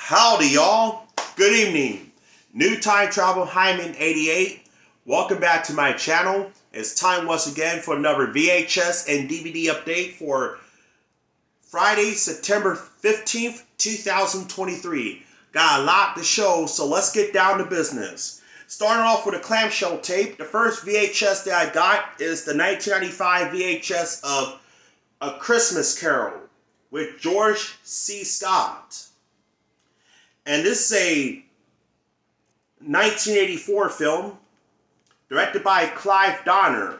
Howdy, y'all. Good evening. New Time Travel Hyman 88. Welcome back to my channel. It's time once again for another VHS and DVD update for Friday, September 15th, 2023. Got a lot to show, so let's get down to business. Starting off with a clamshell tape, the first VHS that I got is the 1995 VHS of A Christmas Carol with George C. Scott. And this is a 1984 film directed by Clive Donner.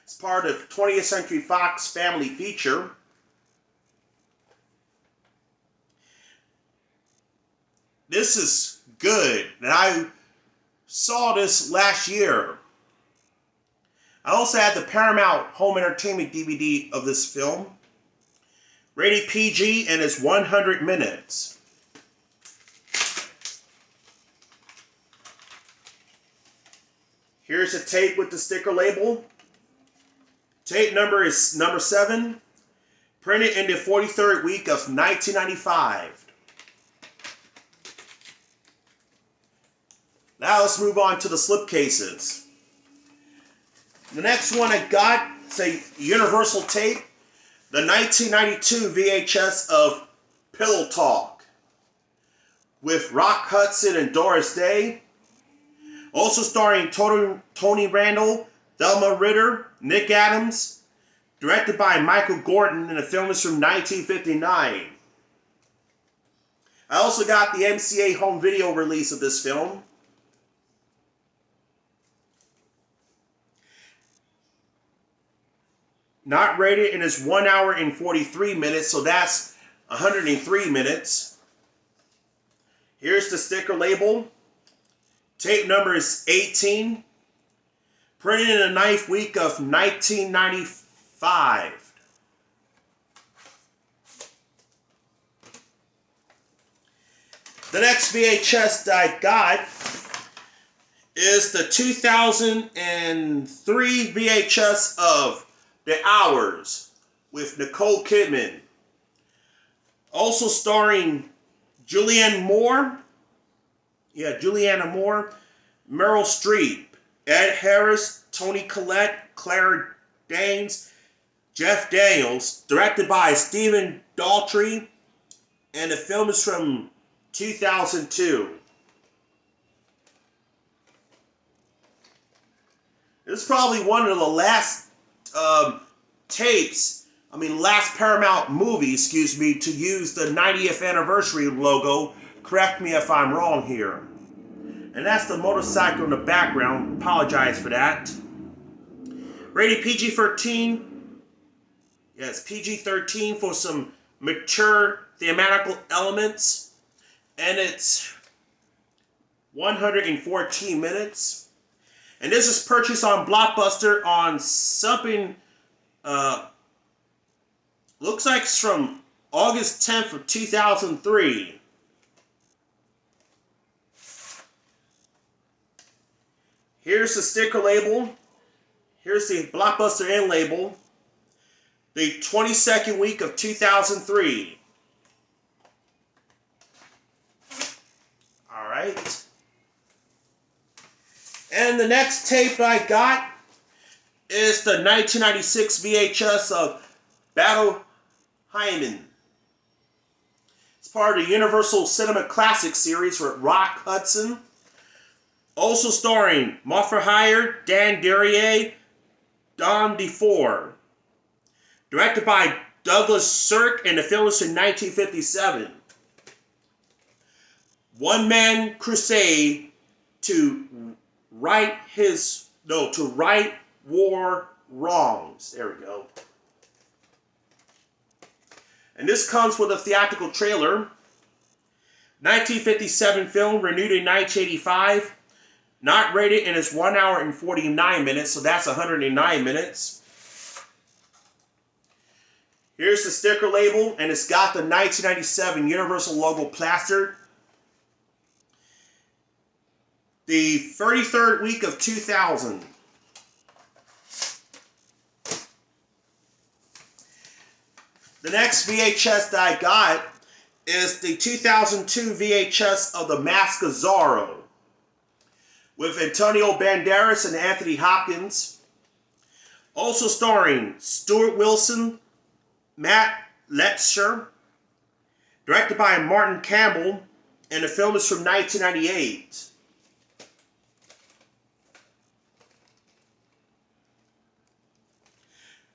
It's part of 20th Century Fox family feature. This is good, and I saw this last year. I also had the Paramount Home Entertainment DVD of this film. Rated PG, and it's 100 minutes. Here's a tape with the sticker label. Tape number is number 7. Printed in the 43rd week of 1995. Now let's move on to the slipcases. The next one I got is a Universal tape. The 1992 VHS of Pillow Talk with Rock Hudson and Doris Day. Also starring Tony Randall, Thelma Ritter, Nick Adams. Directed by Michael Gordon, and the film is from 1959. I also got the MCA home video release of this film. Not rated, and it's 1 hour and 43 minutes, so that's 103 minutes. Here's the sticker label. Tape number is 18. Printed in the 9th week of 1995. The next VHS that I got is the 2003 VHS of The Hours with Nicole Kidman. Also starring Julianne Moore. Julianne Moore, Meryl Streep, Ed Harris, Toni Collette, Claire Danes, Jeff Daniels. Directed by Stephen Daldry. And the film is from 2002. This is probably one of the last last Paramount movie, to use the 90th anniversary logo. Correct me if I'm wrong here. And that's the motorcycle in the background. Apologize for that. Rated PG-13. Yes, PG-13 for some mature thematical elements. And it's 114 minutes. And this is purchased on Blockbuster on something, looks like it's from August 10th of 2003. Here's the sticker label. Here's the Blockbuster end label. The 22nd week of 2003. Alright. And the next tape I got is the 1996 VHS of Battle Hyman. It's part of the Universal Cinema Classic series with Rock Hudson. Also starring Martha Hyer, Dan Derriere, Don DeFore. Directed by Douglas Sirk, and the film is in 1957. One-man crusade to right war wrongs. There we go. And this comes with a theatrical trailer. 1957 film, renewed in 1985. Not rated, and it's 1 hour and 49 minutes, so that's 109 minutes. Here's the sticker label, and it's got the 1997 Universal logo plastered. The 33rd week of 2000. The next VHS that I got is the 2002 VHS of The Mask of Zorro, with Antonio Banderas and Anthony Hopkins. Also starring Stuart Wilson, Matt Letcher, directed by Martin Campbell, and the film is from 1998.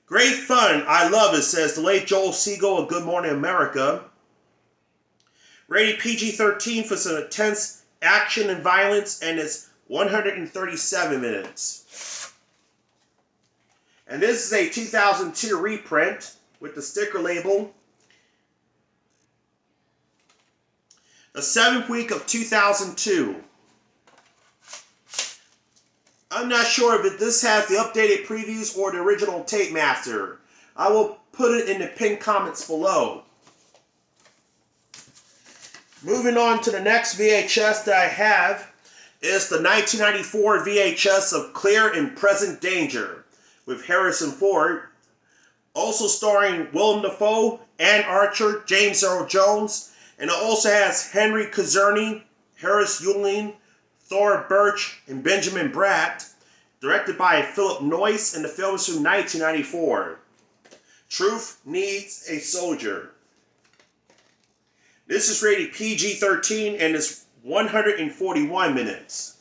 Great fun, I love it, says the late Joel Siegel of Good Morning America. Rated PG-13 for some intense action and violence, and it's 137 minutes. And this is a 2002 reprint with the sticker label. The 7th week of 2002. I'm not sure if this has the updated previews or the original tape master. I will put it in the pinned comments below. Moving on to the next VHS that I have is the 1994 VHS of Clear and Present Danger with Harrison Ford. Also starring Willem Dafoe, Ann Archer, James Earl Jones, and it also has Henry Czerny, Harris Yulin, Thora Birch, and Benjamin Bratt. Directed by Philip Noyce, and the film is from 1994. Truth Needs a Soldier. This is rated PG-13 and is 141 minutes.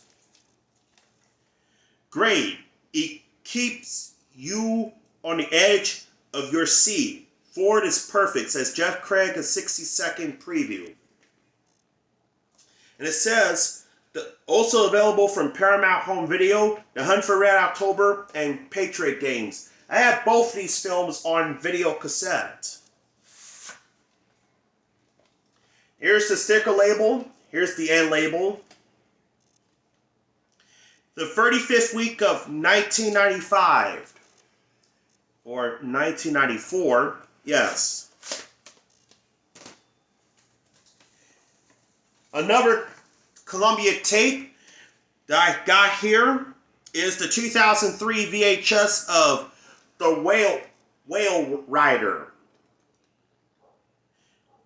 Great. It keeps you on the edge of your seat. Ford is perfect, says Jeff Craig, a 60-second preview. And it says, also available from Paramount Home Video, The Hunt for Red October, and Patriot Games. I have both these films on video cassette. Here's the sticker label. Here's the end label. The 35th week of 1995. Or 1994. Yes. Another Columbia tape that I got here is the 2003 VHS of The Whale Rider.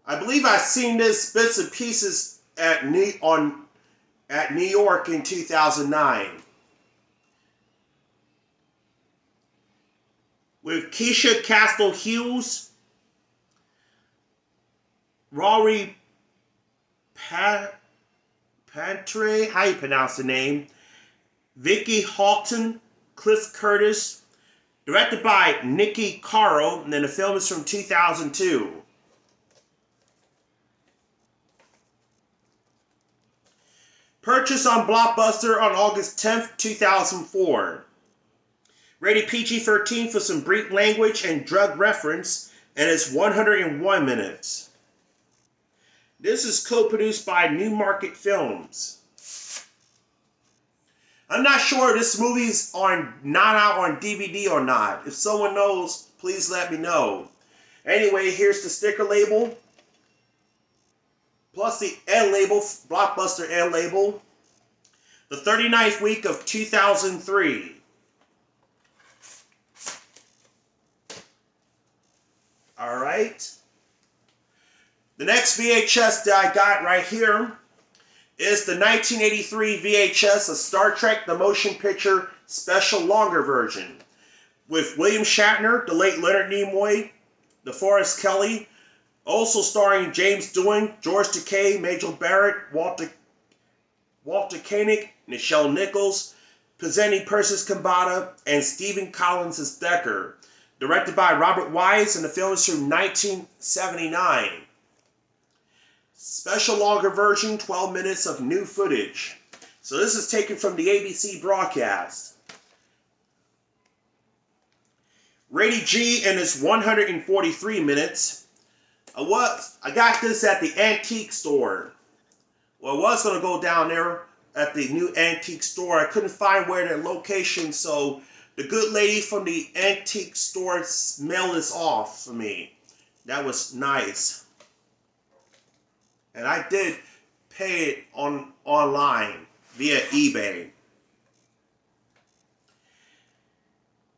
I believe I've seen this bits and pieces at New York in 2009. With Keisha Castle Hughes, Rory Pantry, how you pronounce the name, Vicky Houghton, Cliff Curtis, directed by Nikki Caro, and then the film is from 2002. Purchased on Blockbuster on August 10th, 2004. Rated PG-13 for some brief language and drug reference, and it's 101 minutes. This is co-produced by Newmarket Films. I'm not sure if this movie's not out on DVD or not. If someone knows, please let me know. Anyway, here's the sticker label. Plus the end label, Blockbuster end label. The 39th week of 2003. Alright. The next VHS that I got right here is the 1983 VHS of Star Trek The Motion Picture Special Longer Version with William Shatner, the late Leonard Nimoy, DeForest Kelley, also starring James Doohan, George Takei, Majel Barrett, Walter Koenig, Nichelle Nichols, presenting Persis Kambata, and Stephen Collins as Decker. Directed by Robert Wise, and the film is from 1979. Special longer version, 12 minutes of new footage. So this is taken from the ABC broadcast. Rated G, and it's 143 minutes. I got this at the antique store. Well, I was going to go down there at the new antique store. I couldn't find where their location, so the good lady from the antique store mailed this off for me. That was nice. And I did pay it online via eBay.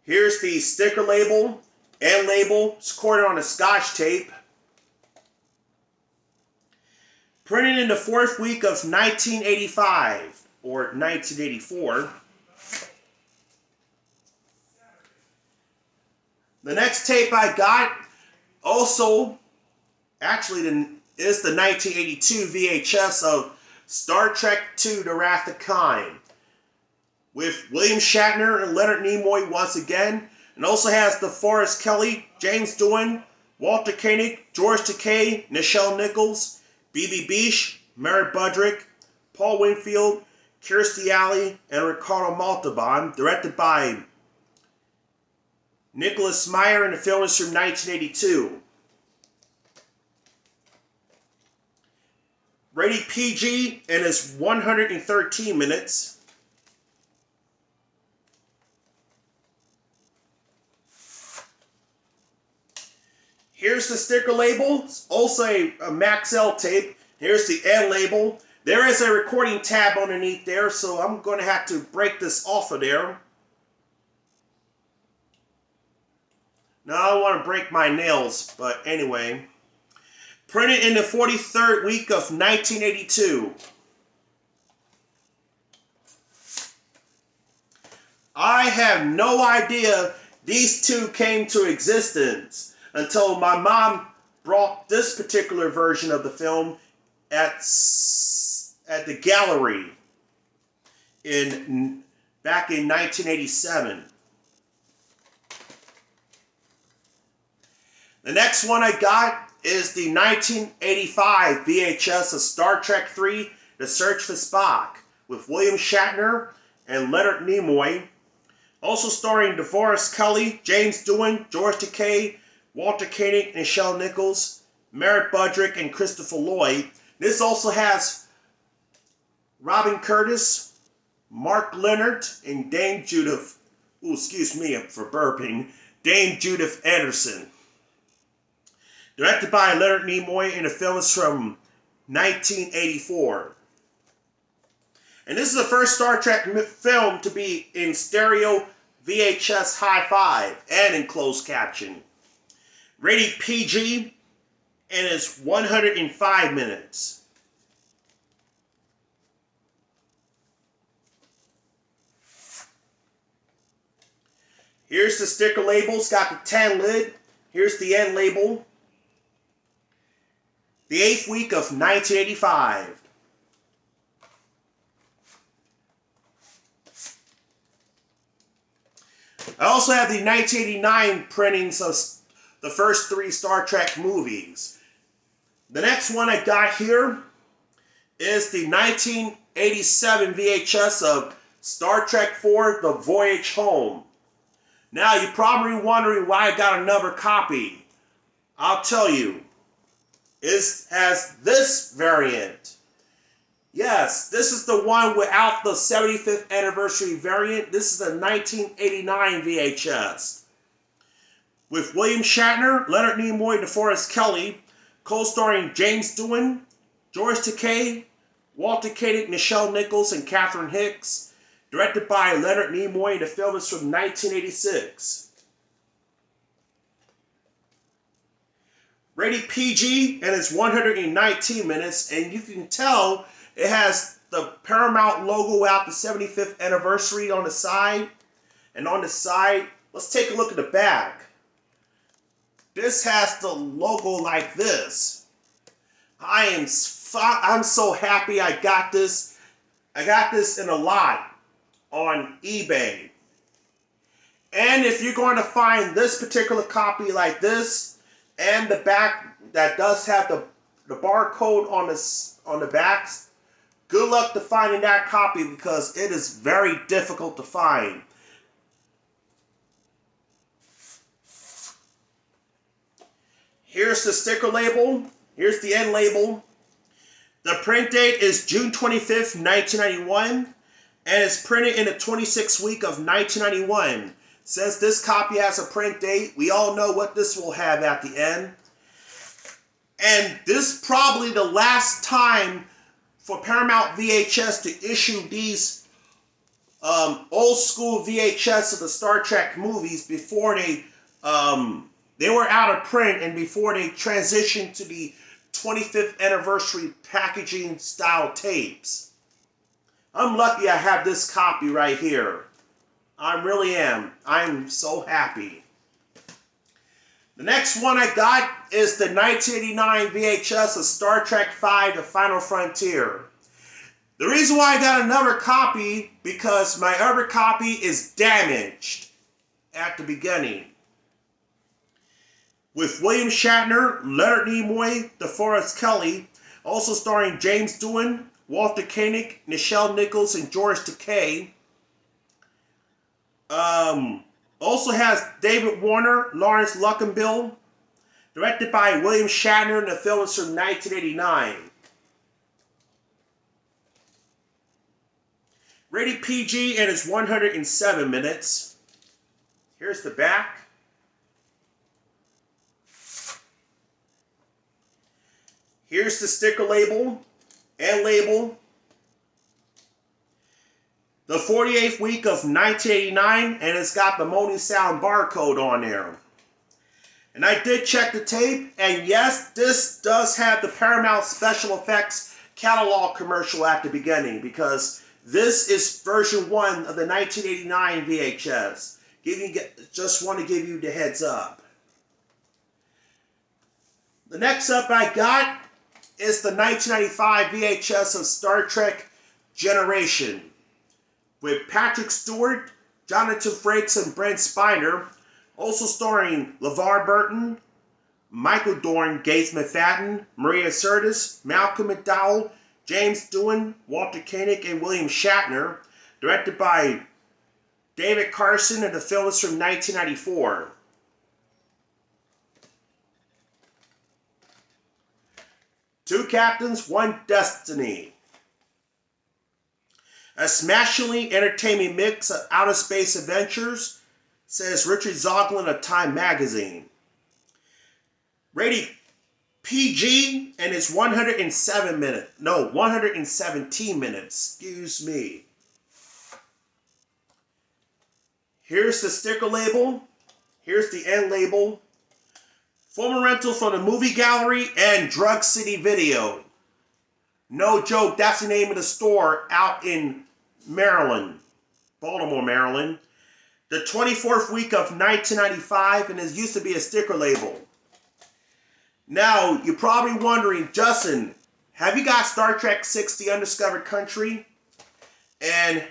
Here's the sticker label and label. It's recorded on a Scotch tape. Printed in the 4th week of 1985 or 1984. The next tape I got also actually is the 1982 VHS of Star Trek II: The Wrath of Khan, with William Shatner and Leonard Nimoy once again, and also has DeForest Kelley, James Doohan, Walter Koenig, George Takei, Nichelle Nichols, B.B. Bish, Mary Budrick, Paul Winfield, Kirstie Alley, and Ricardo Montalban, directed by Nicholas Meyer, and the film is from 1982. Rated PG and is 113 minutes. Here's the sticker label. It's also a Maxell tape. Here's the end label. There is a recording tab underneath there, so I'm going to have to break this off of there. Now, I don't want to break my nails, but anyway. Printed in the 43rd week of 1982. I have no idea these two came to existence until my mom brought this particular version of the film at the gallery back in 1987. The next one I got is the 1985 VHS of Star Trek III: The Search for Spock, with William Shatner and Leonard Nimoy. Also starring DeForest Kelley, James Doohan, George Takei, Walter Koenig, Nichelle Nichols, Merritt Budrick, and Christopher Lloyd. This also has Robin Curtis, Mark Leonard, and Dame Judith, excuse me for burping, Dame Judith Anderson. Directed by Leonard Nimoy, and the film is from 1984. And this is the first Star Trek film to be in stereo VHS hi-fi and in closed caption. Rated PG and is 105 minutes. Here's the sticker label. It's got the tan lid. Here's the end label. The 8th week of 1985. I also have the 1989 printings of the first 3 Star Trek movies. The next one I got here is the 1987 VHS of Star Trek IV: The Voyage Home. Now, you're probably wondering why I got another copy. I'll tell you. It has this variant. Yes, this is the one without the 75th anniversary variant. This is the 1989 VHS. With William Shatner, Leonard Nimoy, DeForest Kelley, co-starring James Doohan, George Takei, Walter Koenig, Nichelle Nichols, and Catherine Hicks. Directed by Leonard Nimoy, the film is from 1986. Rated PG, and it's 119 minutes, and you can tell it has the Paramount logo out, the 75th anniversary on the side. And on the side, let's take a look at the back. This has the logo like this. I'm so happy I got this. I got this in a lot on eBay. And if you're going to find this particular copy like this, and the back that does have the barcode on the backs, good luck to finding that copy because it is very difficult to find. Here's the sticker label. Here's the end label. The print date is June 25th, 1991, and it's printed in the 26th week of 1991. Since this copy has a print date, we all know what this will have at the end. And this is probably the last time for Paramount VHS to issue these old school VHS of the Star Trek movies before they were out of print and before they transitioned to the 25th anniversary packaging style tapes. I'm lucky I have this copy right here. I really am. I'm so happy. The next one I got is the 1989 VHS of Star Trek V: The Final Frontier. The reason why I got another copy, because my other copy is damaged at the beginning. With William Shatner, Leonard Nimoy, DeForest Kelley, also starring James Doohan, Walter Koenig, Nichelle Nichols, and George Takei. Also has David Warner, Lawrence Luckinbill. Directed by William Shatner, and the film is from 1989. Rated PG and it's 107 minutes. Here's the back. Here's the sticker label and label. The 48th week of 1989, and it's got the Moaning Sound barcode on there. And I did check the tape, and yes, this does have the Paramount Special Effects catalog commercial at the beginning, because this is version 1 of the 1989 VHS. Just want to give you the heads up. The next up I got is the 1995 VHS of Star Trek Generation, with Patrick Stewart, Jonathan Frakes, and Brent Spiner, also starring LeVar Burton, Michael Dorn, Gates McFadden, Maria Sirtis, Malcolm McDowell, James Doohan, Walter Koenig, and William Shatner, directed by David Carson, and the film is from 1994. Two Captains, One Destiny. A smashingly entertaining mix of outer space adventures, says Richard Zoglin of Time magazine. Rated PG, and it's 117 minutes. Excuse me. Here's the sticker label. Here's the end label. Former rental from the Movie Gallery and Drug City Video. No joke, that's the name of the store out in Maryland, Baltimore, Maryland. The 24th week of 1995, and it used to be a sticker label. Now, you're probably wondering, Justin, have you got Star Trek VI: The Undiscovered Country? And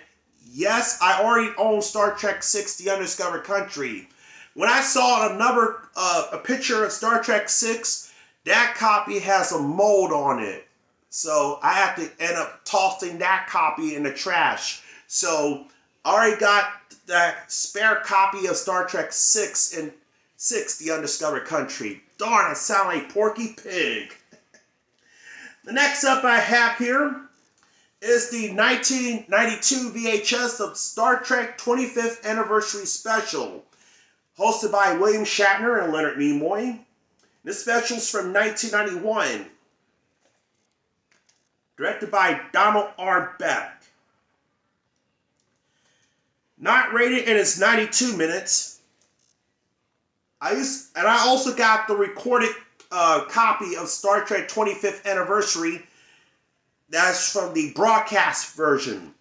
yes, I already own Star Trek VI: The Undiscovered Country. When I saw a picture of Star Trek VI, that copy has a mold on it. So I have to end up tossing that copy in the trash. So I already got that spare copy of Star Trek VI and VI: The Undiscovered Country. Darn, I sound like Porky Pig. The next up I have here is the 1992 VHS of Star Trek 25th Anniversary Special, hosted by William Shatner and Leonard Nimoy. This special is from 1991. Directed by Donald R. Beck. Not rated, and it's 92 minutes. I also got the recorded copy of Star Trek 25th Anniversary. That's from the broadcast version.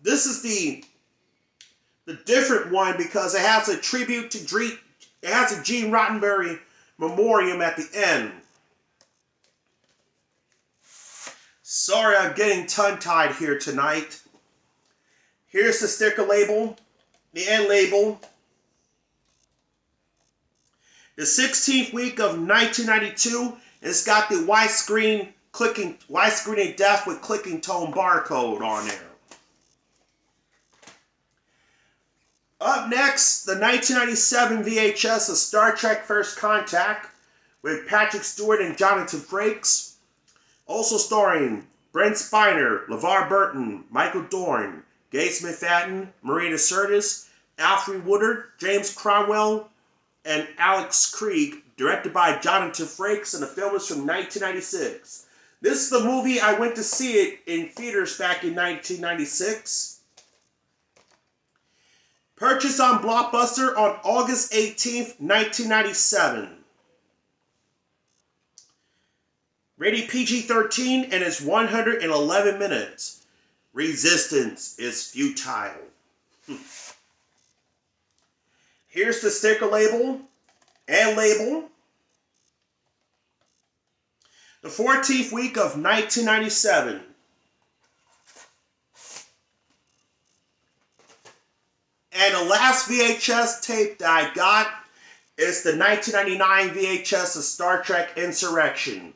This is the different one because it has a tribute to Gene Roddenberry memoriam at the end. Sorry, I'm getting tongue-tied here tonight. Here's the sticker label, the end label. The 16th week of 1992, it's got the widescreen in depth with clicking tone barcode on there. Up next, the 1997 VHS of Star Trek First Contact with Patrick Stewart and Jonathan Frakes. Also starring Brent Spiner, LeVar Burton, Michael Dorn, Gates McFadden, Maria Sirtis, Alfred Woodard, James Cromwell, and Alex Krieg, directed by Jonathan Frakes, and the film is from 1996. This is the movie I went to see it in theaters back in 1996. Purchased on Blockbuster on August 18th, 1997. Rated PG-13 and it's 111 minutes. Resistance is futile. Here's the sticker label and label. The 14th week of 1997. And the last VHS tape that I got is the 1999 VHS of Star Trek Insurrection.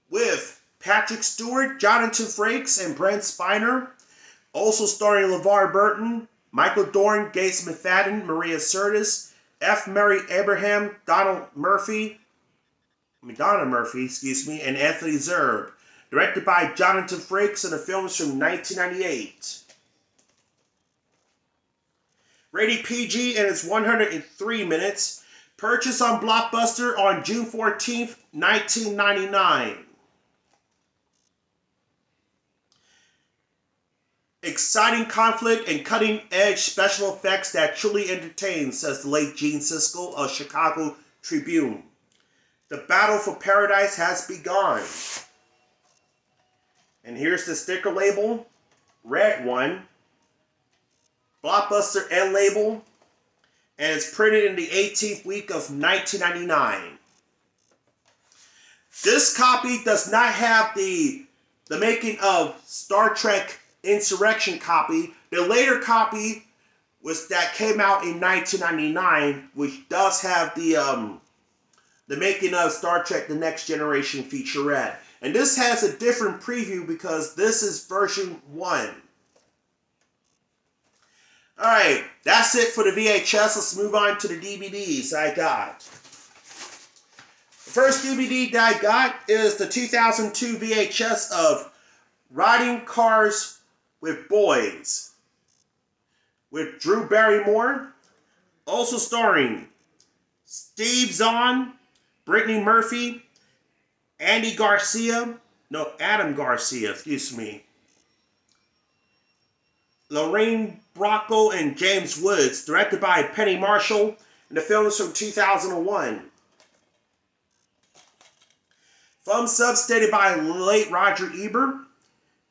With Patrick Stewart, Jonathan Frakes, and Brent Spiner. Also starring LeVar Burton, Michael Dorn, Gates McFadden, Maria Sirtis, F. Murray Abraham, Donna Murphy, and Anthony Zerbe. Directed by Jonathan Frakes, and the film is from 1998. Rated PG and it's 103 minutes. Purchased on Blockbuster on June 14th, 1999. Exciting conflict and cutting-edge special effects that truly entertain, says the late Gene Siskel of Chicago Tribune. The battle for paradise has begun. And here's the sticker label, red one. Blockbuster end label, and it's printed in the 18th week of 1999. This copy does not have the making of Star Trek Insurrection copy. The later copy that came out in 1999, which does have the making of Star Trek: The Next Generation featurette. And this has a different preview because this is version 1. Alright, that's it for the VHS. Let's move on to the DVDs I got. The first DVD that I got is the 2002 VHS of Riding Cars with Boys, with Drew Barrymore, also starring Steve Zahn, Brittany Murphy, Adam Garcia, Lorraine Bracco, and James Woods, directed by Penny Marshall, and the film is from 2001. Film sub stated by late Roger Ebert.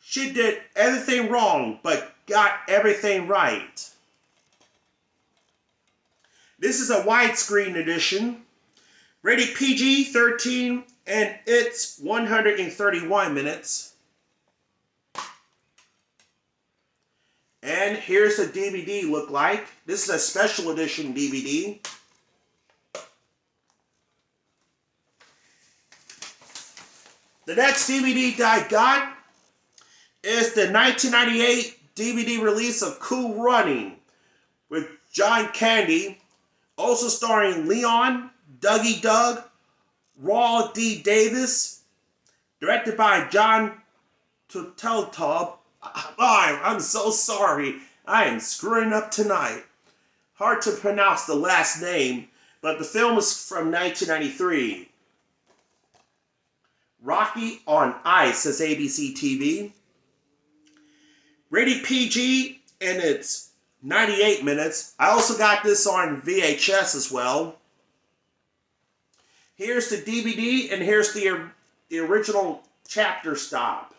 She did everything wrong, but got everything right. This is a widescreen edition, rated PG-13, and it's 131 minutes. And here's the DVD look like. This is a special edition DVD. The next DVD that I got is the 1998 DVD release of Cool Running with John Candy, also starring Leon, Dougie Doug, Raul D. Davis, directed by John Turteltaub. I'm so sorry. I am screwing up tonight. Hard to pronounce the last name, but the film is from 1993. Rocky on Ice, says ABC TV. Rated PG, and it's 98 minutes. I also got this on VHS as well. Here's the DVD, and here's the original chapter stop.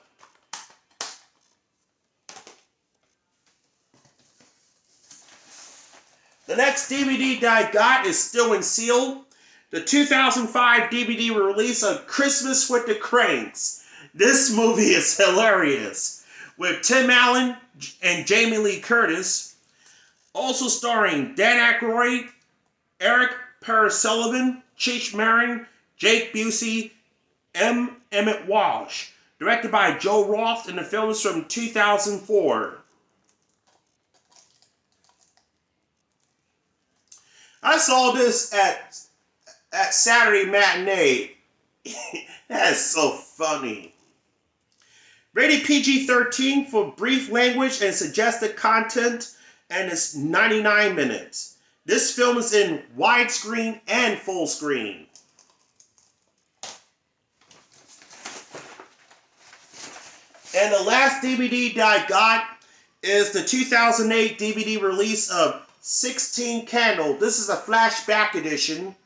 The next DVD that I got is still in seal. The 2005 DVD release of Christmas with the Cranks. This movie is hilarious. With Tim Allen and Jamie Lee Curtis. Also starring Dan Aykroyd, Eric Paris Sullivan, Cheech Marin, Jake Busey, Emmett Walsh. Directed by Joe Roth, and the film is from 2004. I saw this at Saturday Matinee. That is so funny. Rated PG-13 for brief language and suggested content, and it's 99 minutes. This film is in widescreen and full screen. And the last DVD that I got is the 2008 DVD release of 16 Candle. This is a flashback edition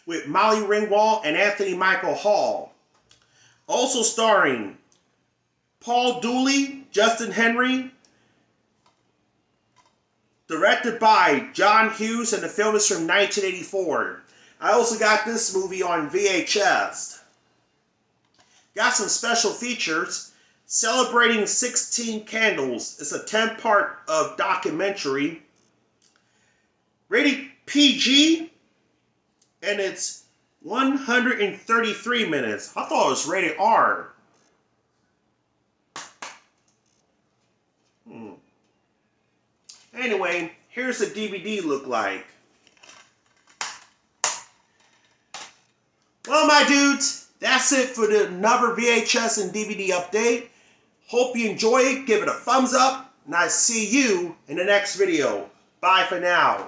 with Molly Ringwald and Anthony Michael Hall. Also starring Paul Dooley, Justin Henry. Directed by John Hughes, and the film is from 1984. I also got this movie on VHS. Got some special features. Celebrating 16 Candles. It's a 10-part of documentary. Rated PG, and it's 133 minutes. I thought it was rated R. Anyway, here's the DVD look like. Well, my dudes, that's it for another VHS and DVD update. Hope you enjoy it. Give it a thumbs up, and I see you in the next video. Bye for now.